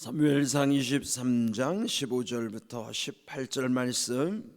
사무엘상 23장 15절부터 18절 말씀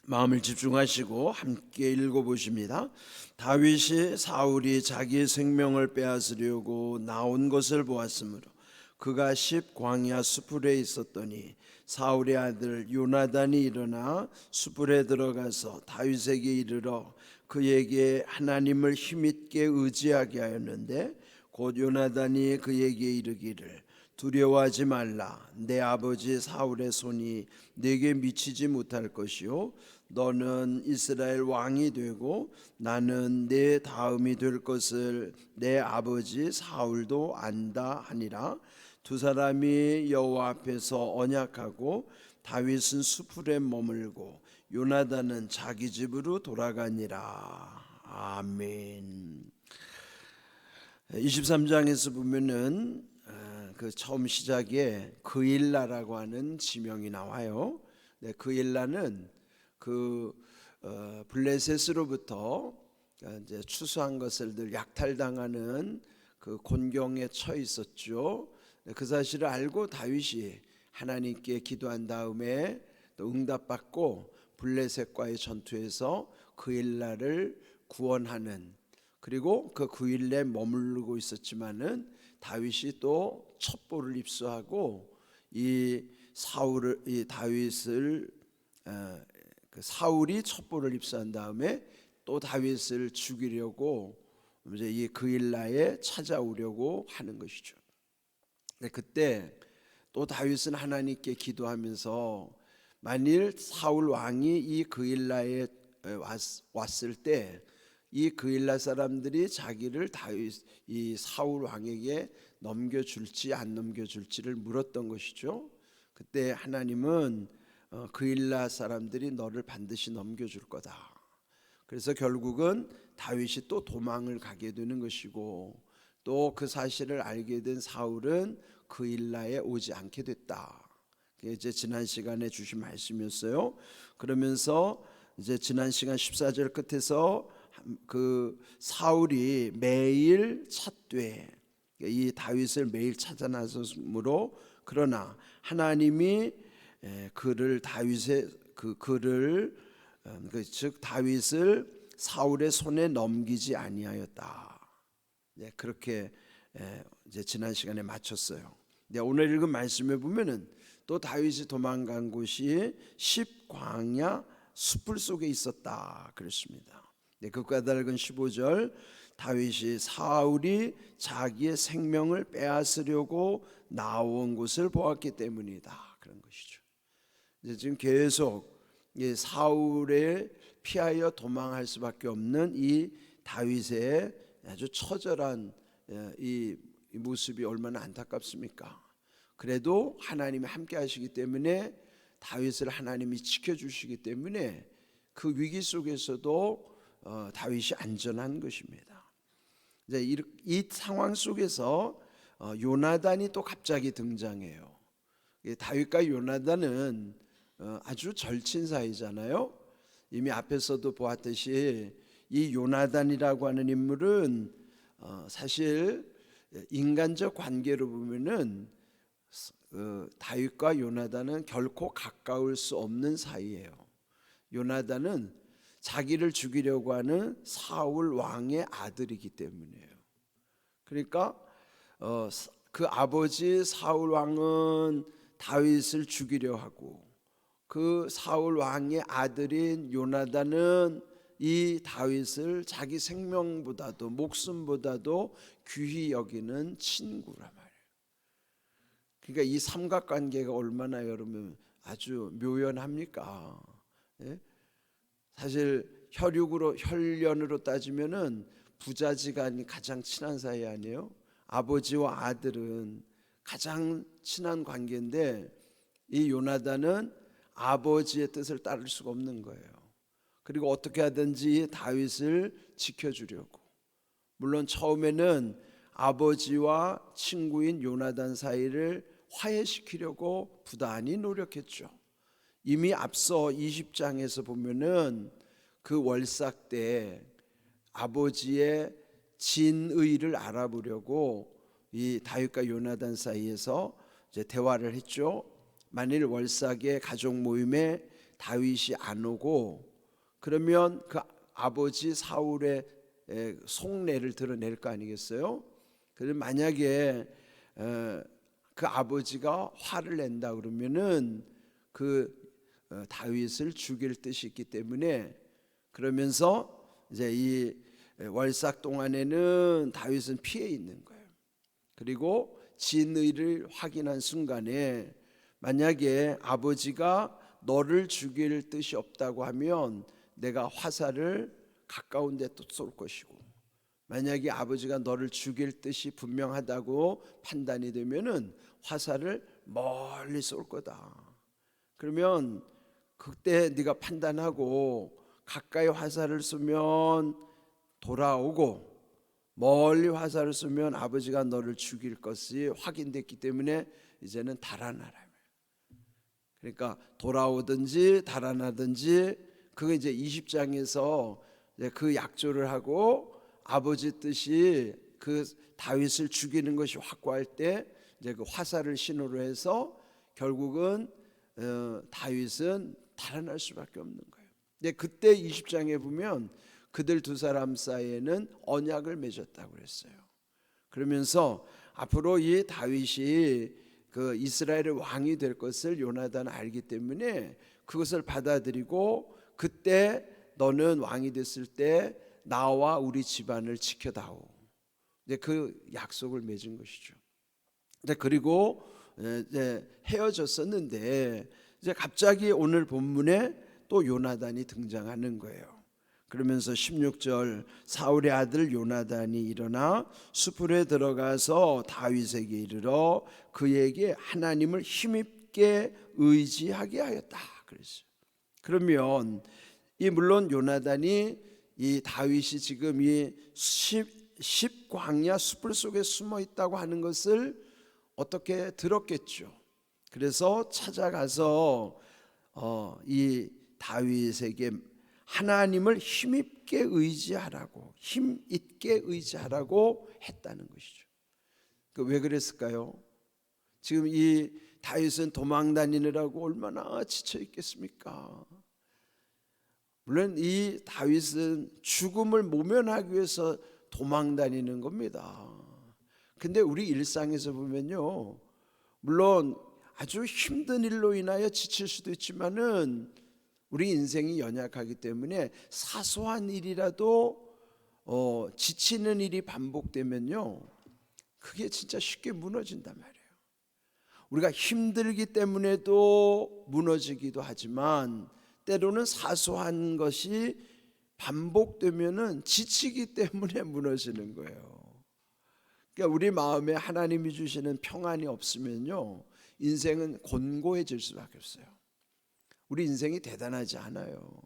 마음을 집중하시고 함께 읽어보십니다. 다윗이 사울이 자기의 생명을 빼앗으려고 나온 것을 보았으므로 그가 십 광야 수풀에 있었더니 사울의 아들 요나단이 일어나 수풀에 들어가서 다윗에게 이르러 그에게 하나님을 힘있게 의지하게 하였는데 곧 요나단이 그에게 이르기를 두려워하지 말라. 내 아버지 사울의 손이 내게 미치지 못할 것이요 너는 이스라엘 왕이 되고 나는 내 다음이 될 것을 내 아버지 사울도 안다 하니라. 두 사람이 여호와 앞에서 언약하고 다윗은 수풀에 머물고 요나단은 자기 집으로 돌아가니라. 아멘. 23장에서 보면은 그 처음 시작에 그일라라고 하는 지명이 나와요. 네, 그일라는 그 블레셋으로부터 이제 추수한 것을 늘 약탈당하는 그 곤경에 처해 있었죠. 그 사실을 알고 다윗이 하나님께 기도한 다음에 또 응답받고 블레셋과의 전투에서 그일라를 구원하는, 그리고 그 그일라에 머무르고 있었지만은 다윗이 또 첩보를 입수하고 이 다윗을 그 사울이 첩보를 입수한 다음에 또 다윗을 죽이려고 이제 이 그일라에 찾아오려고 하는 것이죠. 그때 또 다윗은 하나님께 기도하면서 만일 사울 왕이 이 그일라에 왔을 때 이 그일라 사람들이 자기를 다윗 이 사울 왕에게 넘겨줄지 안 넘겨줄지를 물었던 것이죠. 그때 하나님은 그일라 사람들이 너를 반드시 넘겨줄 거다. 그래서 결국은 다윗이 또 도망을 가게 되는 것이고, 또 그 사실을 알게 된 사울은 그일라에 오지 않게 됐다. 그게 이제 지난 시간에 주신 말씀이었어요. 그러면서 이제 지난 시간 14절 끝에서 그 사울이 매일 찾되, 이 다윗을 매일 찾아 나섰으므로 그러나 하나님이 그를 다윗의 즉 다윗을 사울의 손에 넘기지 아니하였다. 네, 그렇게 이제 지난 시간에 마쳤어요. 네, 오늘 읽은 말씀에 보면은 또 다윗이 도망간 곳이 십 광야 숲을 속에 있었다 그랬습니다. 네, 그 까닭은 15절 다윗이 사울이 자기의 생명을 빼앗으려고 나온 곳을 보았기 때문이다 그런 것이죠. 이제 지금 계속 사울에 피하여 도망할 수밖에 없는 이 다윗의 아주 처절한 이 모습이 얼마나 안타깝습니까? 그래도 하나님이 함께 하시기 때문에 다윗을 하나님이 지켜주시기 때문에 그 위기 속에서도 다윗이 안전한 것입니다. 이제 이 상황 속에서 요나단이 또 갑자기 등장해요. 다윗과 요나단은 아주 절친 사이잖아요. 이미 앞에서도 보았듯이 이 요나단이라고 하는 인물은 사실 인간적 관계로 보면은 다윗과 요나단은 결코 가까울 수 없는 사이예요. 요나단은 자기를 죽이려고 하는 사울 왕의 아들이기 때문이에요. 그러니까 그 아버지 사울 왕은 다윗을 죽이려 하고, 그 사울 왕의 아들인 요나단은 이 다윗을 자기 생명보다도 목숨보다도 귀히 여기는 친구란 말이에요. 그러니까 이 삼각관계가 얼마나 여러분 아주 묘연합니까? 예? 사실 혈연으로 따지면은 부자지간이 가장 친한 사이 아니에요? 아버지와 아들은 가장 친한 관계인데 이 요나단은 아버지의 뜻을 따를 수가 없는 거예요. 그리고 어떻게 하든지 다윗을 지켜주려고, 물론 처음에는 아버지와 친구인 요나단 사이를 화해시키려고 부단히 노력했죠. 이미 앞서 20장에서 보면은 그 월삭 때 아버지의 진의를 알아보려고 이 다윗과 요나단 사이에서 이제 대화를 했죠. 만일 월삭의 가족 모임에 다윗이 안 오고 그러면 그 아버지 사울의 속내를 드러낼 거 아니겠어요? 그럼 만약에 그 아버지가 화를 낸다 그러면은 그 다윗을 죽일 뜻이 있기 때문에, 그러면서 이제 이 월삭 동안에는 다윗은 피해 있는 거예요. 그리고 진의를 확인한 순간에 만약에 아버지가 너를 죽일 뜻이 없다고 하면 내가 화살을 가까운 데 또 쏠 것이고, 만약에 아버지가 너를 죽일 뜻이 분명하다고 판단이 되면은 화살을 멀리 쏠 거다. 그러면 그때 네가 판단하고 가까이 화살을 쏘면 돌아오고 멀리 화살을 쏘면 아버지가 너를 죽일 것이 확인됐기 때문에 이제는 달아나라. 그러니까 돌아오든지 달아나든지, 그거 이제 20장에서 그 약조를 하고 아버지 뜻이 그 다윗을 죽이는 것이 확고할 때 이제 그 화살을 신호로 해서 결국은 다윗은 달아날 수밖에 없는 거예요. 근데 그때 20장에 보면 그들 두 사람 사이에는 언약을 맺었다고 그랬어요. 그러면서 앞으로 이 다윗이 그 이스라엘의 왕이 될 것을 요나단은 알기 때문에 그것을 받아들이고, 그때 너는 왕이 됐을 때 나와 우리 집안을 지켜다오. 이제 그 약속을 맺은 것이죠. 그리고 이제 헤어졌었는데 이제 갑자기 오늘 본문에 또 요나단이 등장하는 거예요. 그러면서 16절, 사울의 아들 요나단이 일어나 수풀에 들어가서 다윗에게 이르러 그에게 하나님을 힘입게 의지하게 하였다 그랬어요. 그러면 물론 요나단이 이 다윗이 지금 이 십광야 수풀 속에 숨어 있다고 하는 것을 어떻게 들었겠죠. 그래서 찾아가서 이 다윗에게 하나님을 힘있게 의지하라고, 힘있게 의지하라고 했다는 것이죠. 왜 그랬을까요? 지금 이 다윗은 도망 다니느라고 얼마나 지쳐 있겠습니까? 물론 이 다윗은 죽음을 모면하기 위해서 도망 다니는 겁니다. 근데 우리 일상에서 보면요, 물론 아주 힘든 일로 인하여 지칠 수도 있지만은 우리 인생이 연약하기 때문에 사소한 일이라도 지치는 일이 반복되면요, 그게 진짜 쉽게 무너진단 말이에요. 우리가 힘들기 때문에도 무너지기도 하지만 때로는 사소한 것이 반복되면은 지치기 때문에 무너지는 거예요. 그러니까 우리 마음에 하나님이 주시는 평안이 없으면요, 인생은 곤고해질 수밖에 없어요. 우리 인생이 대단하지 않아요.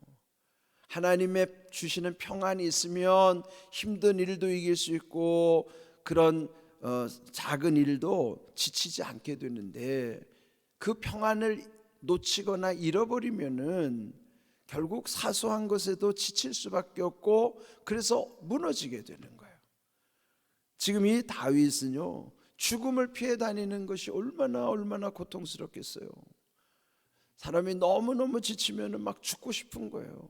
하나님의 주시는 평안이 있으면 힘든 일도 이길 수 있고 그런 작은 일도 지치지 않게 되는데, 그 평안을 놓치거나 잃어버리면은 결국 사소한 것에도 지칠 수밖에 없고 그래서 무너지게 되는 거예요. 지금 이 다윗은요, 죽음을 피해 다니는 것이 얼마나 고통스럽겠어요. 사람이 너무너무 지치면 막 죽고 싶은 거예요.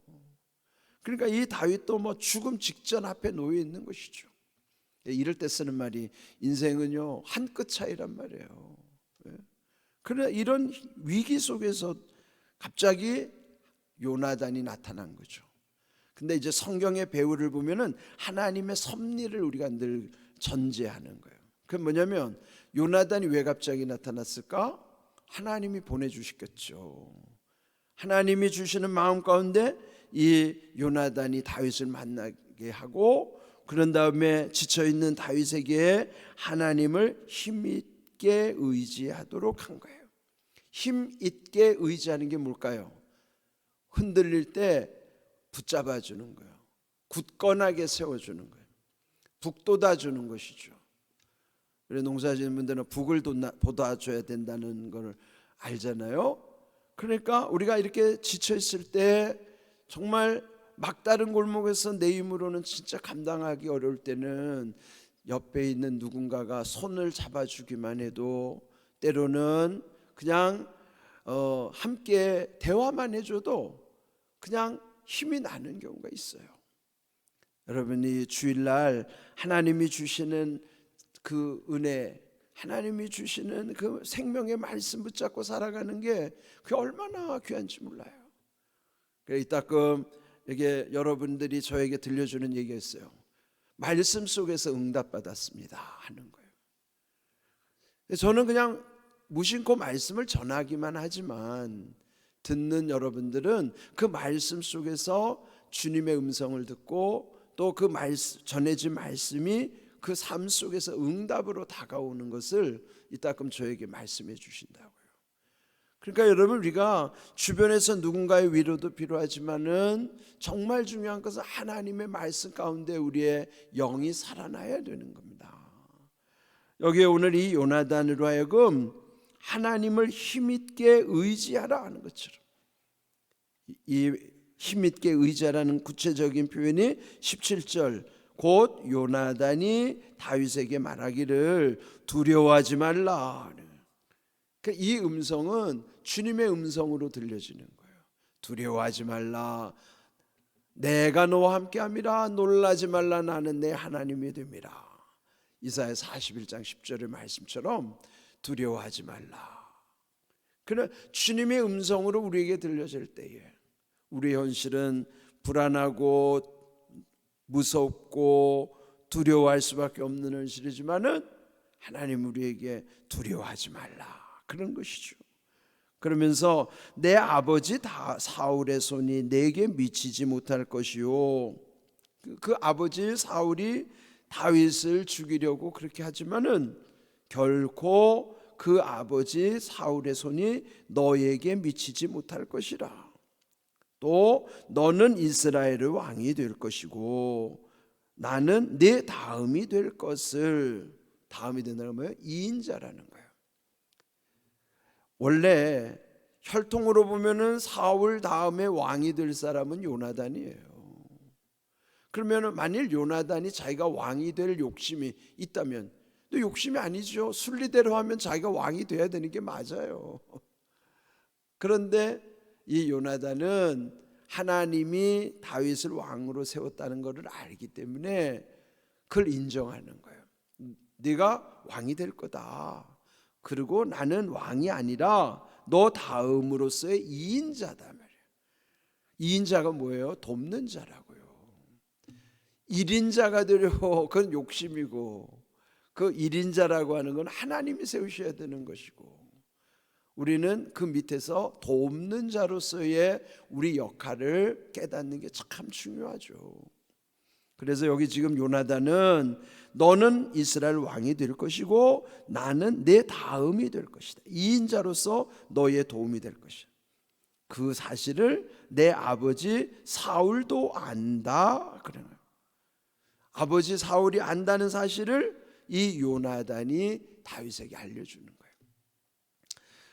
그러니까 이 다윗도 뭐 죽음 직전 앞에 놓여 있는 것이죠. 이럴 때 쓰는 말이 인생은요 한 끗 차이란 말이에요. 그러나 이런 위기 속에서 갑자기 요나단이 나타난 거죠. 근데 이제 성경의 배우를 보면은 하나님의 섭리를 우리가 늘 전제하는 거예요. 그게 뭐냐면 요나단이 왜 갑자기 나타났을까? 하나님이 보내주시겠죠. 하나님이 주시는 마음 가운데 이 요나단이 다윗을 만나게 하고, 그런 다음에 지쳐있는 다윗에게 하나님을 힘있게 의지하도록 한 거예요. 힘있게 의지하는 게 뭘까요? 흔들릴 때 붙잡아 주는 거예요. 굳건하게 세워주는 거예요. 북돋아 주는 것이죠. 우리 농사지는 분들은 북을 돋아줘야 된다는 걸 알잖아요. 그러니까 우리가 이렇게 지쳐 있을 때, 정말 막다른 골목에서 내 힘으로는 진짜 감당하기 어려울 때는 옆에 있는 누군가가 손을 잡아주기만 해도, 때로는 그냥 함께 대화만 해줘도 그냥 힘이 나는 경우가 있어요. 여러분이 주일날 하나님이 주시는 그 은혜, 하나님이 주시는 그 생명의 말씀 붙잡고 살아가는 게 그게 얼마나 귀한지 몰라요. 이따금 이게 여러분들이 저에게 들려주는 얘기가 있어요. 말씀 속에서 응답받았습니다 하는 거예요. 저는 그냥 무심코 말씀을 전하기만 하지만, 듣는 여러분들은 그 말씀 속에서 주님의 음성을 듣고 또 그 전해진 말씀이 그 삶 속에서 응답으로 다가오는 것을 이따금 저에게 말씀해 주신다고요. 그러니까 여러분, 우리가 주변에서 누군가의 위로도 필요하지만은 정말 중요한 것은 하나님의 말씀 가운데 우리의 영이 살아나야 되는 겁니다. 여기에 오늘 이 요나단으로 하여금 하나님을 힘있게 의지하라 하는 것처럼, 이 힘있게 의지하라는 구체적인 표현이 17절, 곧 요나단이 다윗에게 말하기를 두려워하지 말라. 이 음성은 주님의 음성으로 들려지는 거예요. 두려워하지 말라, 내가 너와 함께함이라, 놀라지 말라, 나는 내 하나님이 됨이라. 이사야 41장 10절의 말씀처럼 두려워하지 말라. 그러나 주님의 음성으로 우리에게 들려질 때에 우리의 현실은 불안하고 무섭고 두려워할 수밖에 없는 현실이지만은 하나님 우리에게 두려워하지 말라 그런 것이죠. 그러면서 내 아버지 사울의 손이 내게 미치지 못할 것이요, 그 아버지 사울이 다윗을 죽이려고 그렇게 하지만은 결코 그 아버지 사울의 손이 너에게 미치지 못할 것이라. 또 너는 이스라엘의 왕이 될 것이고 나는 네 다음이 될 것을, 다음이 된다는 거예요. 2인자라는 거예요. 원래 혈통으로 보면은 사울 다음에 왕이 될 사람은 요나단이에요. 그러면 만일 요나단이 자기가 왕이 될 욕심이 있다면, 또 욕심이 아니죠. 순리대로 하면 자기가 왕이 돼야 되는 게 맞아요. 그런데 이 요나단은 하나님이 다윗을 왕으로 세웠다는 것을 알기 때문에 그걸 인정하는 거예요. 네가 왕이 될 거다. 그리고 나는 왕이 아니라 너 다음으로서의 2인자다 말이에요. 2인자가 뭐예요? 돕는 자라고요. 1인자가 되려고 그건 욕심이고, 그 1인자라고 하는 건 하나님이 세우셔야 되는 것이고, 우리는 그 밑에서 돕는 자로서의 우리 역할을 깨닫는 게 참 중요하죠. 그래서 여기 지금 요나단은 너는 이스라엘 왕이 될 것이고 나는 내 다음이 될 것이다. 2인자로서 너의 도움이 될 것이다. 그 사실을 내 아버지 사울도 안다. 그래요. 아버지 사울이 안다는 사실을 이 요나단이 다윗에게 알려주는 거예요.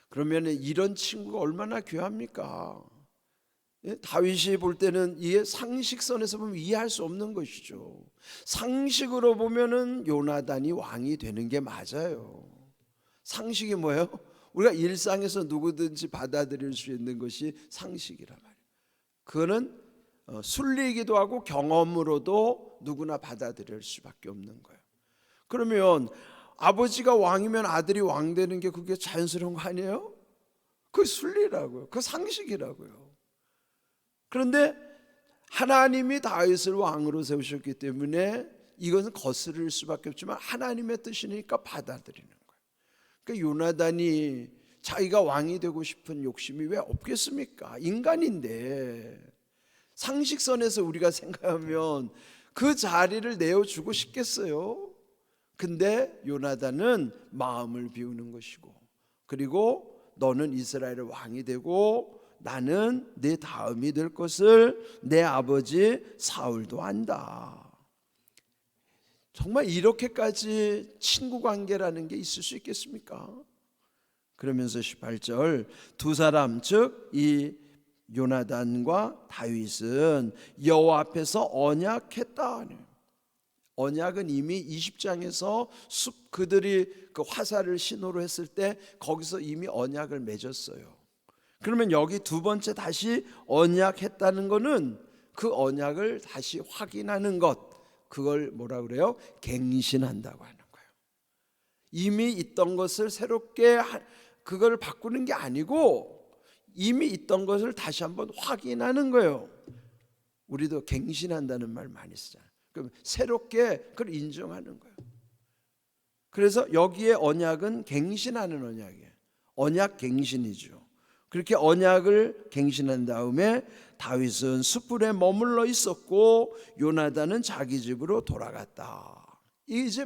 그러면 이런 친구가 얼마나 귀합니까? 다윗이 볼 때는 이게 상식선에서 보면 이해할 수 없는 것이죠. 상식으로 보면은 요나단이 왕이 되는 게 맞아요. 상식이 뭐예요? 우리가 일상에서 누구든지 받아들일 수 있는 것이 상식이란 말이에요. 그거는 순리이기도 하고 경험으로도 누구나 받아들일 수밖에 없는 거예요. 그러면 아버지가 왕이면 아들이 왕 되는 게 그게 자연스러운 거 아니에요? 그게 순리라고요. 그 상식이라고요. 그런데 하나님이 다윗을 왕으로 세우셨기 때문에 이것은 거스를 수밖에 없지만 하나님의 뜻이니까 받아들이는 거예요. 그러니까 요나단이 자기가 왕이 되고 싶은 욕심이 왜 없겠습니까? 인간인데. 상식선에서 우리가 생각하면 그 자리를 내어주고 싶겠어요? 근데 요나단은 마음을 비우는 것이고, 그리고 너는 이스라엘의 왕이 되고 나는 내 다음이 될 것을 내 아버지 사울도 안다. 정말 이렇게까지 친구 관계라는 게 있을 수 있겠습니까? 그러면서 18절, 두 사람 즉 이 요나단과 다윗은 여호와 앞에서 언약했다. 언약은 이미 20장에서 그들이 그 화살을 신호로 했을 때 거기서 이미 언약을 맺었어요. 그러면 여기 두 번째 다시 언약했다는 거는 그 언약을 다시 확인하는 것, 그걸 뭐라 그래요? 갱신한다고 하는 거예요. 이미 있던 것을 새롭게 그걸 바꾸는 게 아니고 이미 있던 것을 다시 한번 확인하는 거예요. 우리도 갱신한다는 말 많이 쓰잖아요. 그럼 새롭게 그걸 인정하는 거예요. 그래서 여기에 언약은 갱신하는 언약이에요. 언약 갱신이죠. 그렇게 언약을 갱신한 다음에 다윗은 숯불에 머물러 있었고 요나단은 자기 집으로 돌아갔다. 이게 이제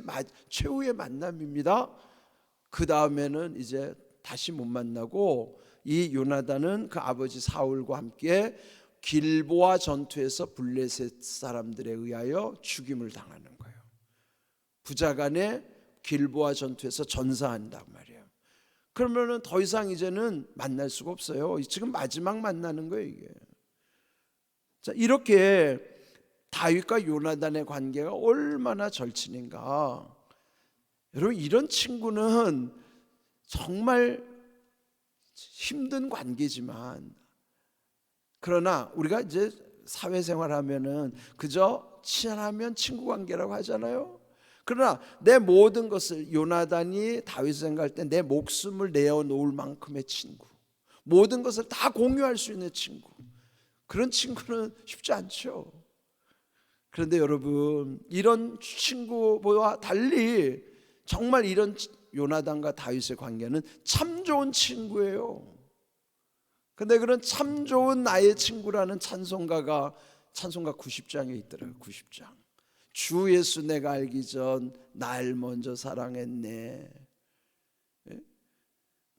최후의 만남입니다. 그 다음에는 이제 다시 못 만나고 이 요나단은 그 아버지 사울과 함께 길보아 전투에서 블레셋 사람들에 의하여 죽임을 당하는 거예요. 부자간에 길보아 전투에서 전사한단 말이에요. 그러면은 더 이상 이제는 만날 수가 없어요. 지금 마지막 만나는 거예요, 이게. 자, 이렇게 다윗과 요나단의 관계가 얼마나 절친인가. 여러분, 이런 친구는 정말 힘든 관계지만, 그러나 우리가 이제 사회생활하면은 그저 친하면 친구 관계라고 하잖아요. 그러나 내 모든 것을, 요나단이 다윗을 생각할 때 내 목숨을 내어놓을 만큼의 친구, 모든 것을 다 공유할 수 있는 친구, 그런 친구는 쉽지 않죠. 그런데 여러분, 이런 친구와 달리 정말 이런 요나단과 다윗의 관계는 참 좋은 친구예요. 근데 그런 참 좋은 나의 친구라는 찬송가 90장에 있더라고요. 90장. 주 예수 내가 알기 전 날 먼저 사랑했네.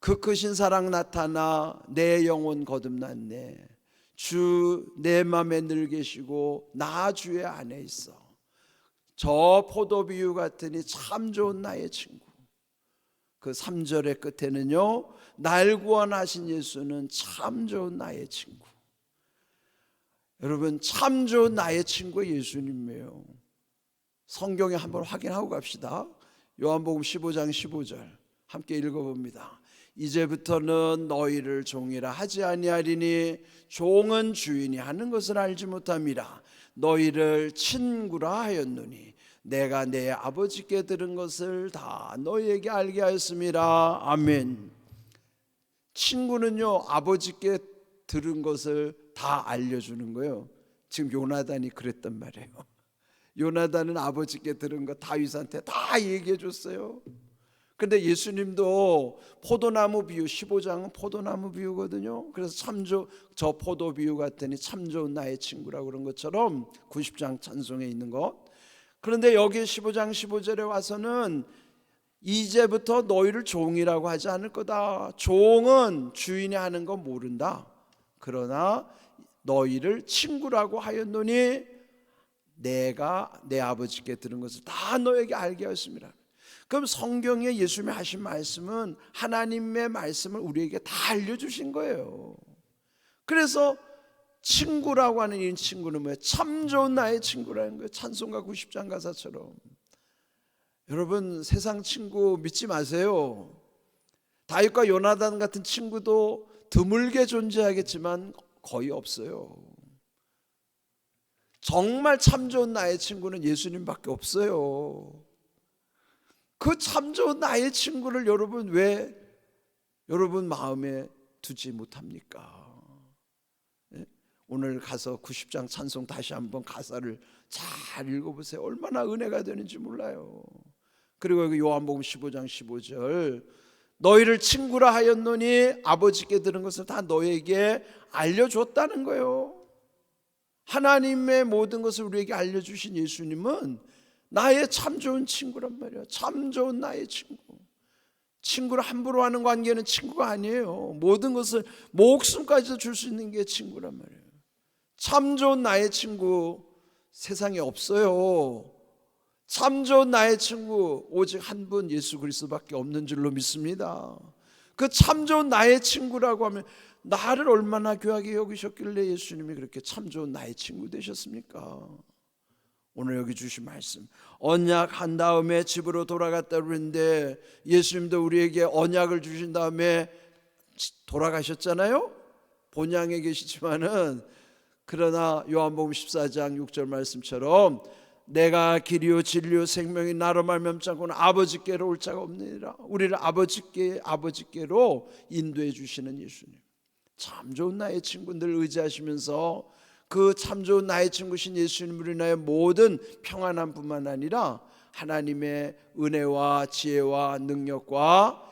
그 크신 사랑 나타나 내 영혼 거듭났네. 주 내 맘에 늘 계시고 나 주의 안에 있어. 저 포도비유 같으니 참 좋은 나의 친구. 그 3절의 끝에는요, 날 구원하신 예수는 참 좋은 나의 친구. 여러분, 참 좋은 나의 친구가 예수님이에요. 성경에 한번 확인하고 갑시다. 요한복음 15장 15절 함께 읽어봅니다. 이제부터는 너희를 종이라 하지 아니하리니 종은 주인이 하는 것을 알지 못함이라. 너희를 친구라 하였노니 내가 내 아버지께 들은 것을 다 너희에게 알게 하였습니다. 아멘. 친구는요, 아버지께 들은 것을 다 알려주는 거예요. 지금 요나단이 그랬단 말이에요. 요나단은 아버지께 들은 거 다윗한테 다 얘기해 줬어요. 근데 예수님도 포도나무 비유, 15장은 포도나무 비유거든요. 그래서 저 포도 비유 같으니 참 좋은 나의 친구라고 그런 것처럼 90장 찬송에 있는 것. 그런데 여기 15장 15절에 와서는 이제부터 너희를 종이라고 하지 않을 거다. 종은 주인이 하는 거 모른다. 그러나 너희를 친구라고 하였노니 내가 내 아버지께 들은 것을 다 너에게 알게 하였습니다. 그럼 성경에 예수님이 하신 말씀은 하나님의 말씀을 우리에게 다 알려주신 거예요. 그래서 친구라고 하는 이 친구는 뭐예요? 참 좋은 나의 친구라는 거예요. 찬송가 90장 가사처럼. 여러분, 세상 친구 믿지 마세요. 다윗과 요나단 같은 친구도 드물게 존재하겠지만 거의 없어요. 정말 참 좋은 나의 친구는 예수님밖에 없어요. 그 참 좋은 나의 친구를 여러분 왜 여러분 마음에 두지 못합니까? 오늘 가서 90장 찬송 다시 한번 가사를 잘 읽어보세요. 얼마나 은혜가 되는지 몰라요. 그리고 여기 요한복음 15장 15절 너희를 친구라 하였노니 아버지께 들은 것을 다 너에게 알려줬다는 거예요. 하나님의 모든 것을 우리에게 알려주신 예수님은 나의 참 좋은 친구란 말이야. 참 좋은 나의 친구. 친구를 함부로 하는 관계는 친구가 아니에요. 모든 것을 목숨까지 줄 수 있는 게 친구란 말이에요. 참 좋은 나의 친구 세상에 없어요. 참 좋은 나의 친구 오직 한 분 예수 그리스도밖에 없는 줄로 믿습니다. 그 참 좋은 나의 친구라고 하면 나를 얼마나 귀하게 여기셨길래 예수님이 그렇게 참 좋은 나의 친구 되셨습니까? 오늘 여기 주신 말씀, 언약한 다음에 집으로 돌아갔다 그러는데 예수님도 우리에게 언약을 주신 다음에 돌아가셨잖아요. 본향에 계시지만은, 그러나 요한복음 14장 6절 말씀처럼 내가 길이요 진리요 생명이 나로 말미암지 않고는 아버지께로 올 자가 없느니라. 우리를 아버지께로 인도해 주시는 예수님, 참 좋은 나의 친구들 의지하시면서 그 참 좋은 나의 친구신 예수님으로 인하여 모든 평안함뿐만 아니라 하나님의 은혜와 지혜와 능력과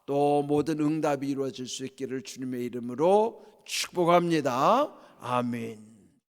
또 모든 응답이 이루어질 수 있기를 주님의 이름으로 축복합니다. 아멘.